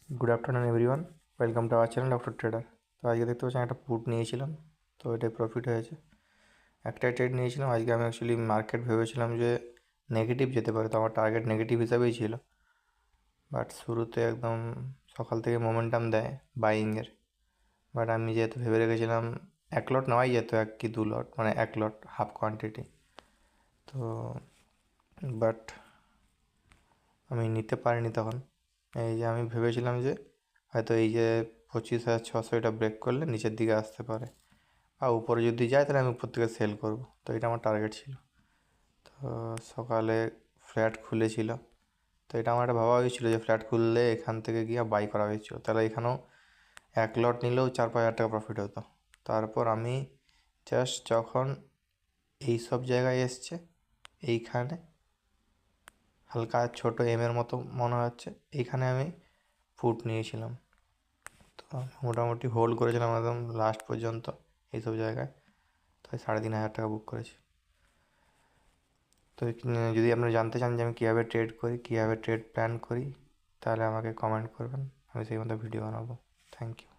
Good afternoon everyone, welcome to our channel doctor trader. তো আজকে দেখতে পাচ্ছেন একটা পুট নিয়েছিলাম, তো এটাই প্রফিট হয়েছে। একটাই ট্রেড নিয়েছিলাম আজকে। আমি অ্যাকচুয়ালি মার্কেট ভেবেছিলাম যে নেগেটিভ যেতে পারে, তো আমার টার্গেট নেগেটিভ হিসাবেই ছিল। বাট শুরুতে একদম সকাল থেকে মোমেন্টাম দেয় বাইইংয়ের। বাট আমি যেহেতু ভেবে রেখেছিলাম 1 লট নেওয়াই যেত, 1 কি 2 লট, মানে 1 লট হাফ কোয়ান্টিটি। তো বাট আমি নিতে পারিনি তখন। এই যে আমি ভেবেছিলাম যে হয়তো এই যে 25,600 এটা ব্রেক করলে নিচের দিকে আসতে পারে, আর উপরে যদি যায় তাহলে আমি উপর থেকে সেল করব। তো এটা আমার টার্গেট ছিল। তো সকালে ফ্ল্যাট খুলেছিল, তো এটা আমার একটা ভাবা হয়েছিল যে ফ্ল্যাট খুললে এখান থেকে গিয়ে বাই করা হয়েছিল, তাহলে এখানেও 1 লট নিলেও 4-5 হাজার টাকা প্রফিট হতো। তারপর আমি জাস্ট যখন এই সব জায়গায় এসছে, এইখানে হালকা ছোট এমের মতো মনে হচ্ছে, এইখানে আমি ফুট নিয়েছিলাম। তো মোটামুটি হোল্ড করেছিলাম একদম লাস্ট পর্যন্ত এইসব জায়গায়। তো 3,500 টাকা বুক করেছি। তো যদি আপনারা জানতে চান যে আমি কীভাবে ট্রেড করি, কীভাবে ট্রেড প্ল্যান করি, তাহলে আমাকে কমেন্ট করবেন, আমি সেই মতো ভিডিও বানাবো। Thank you.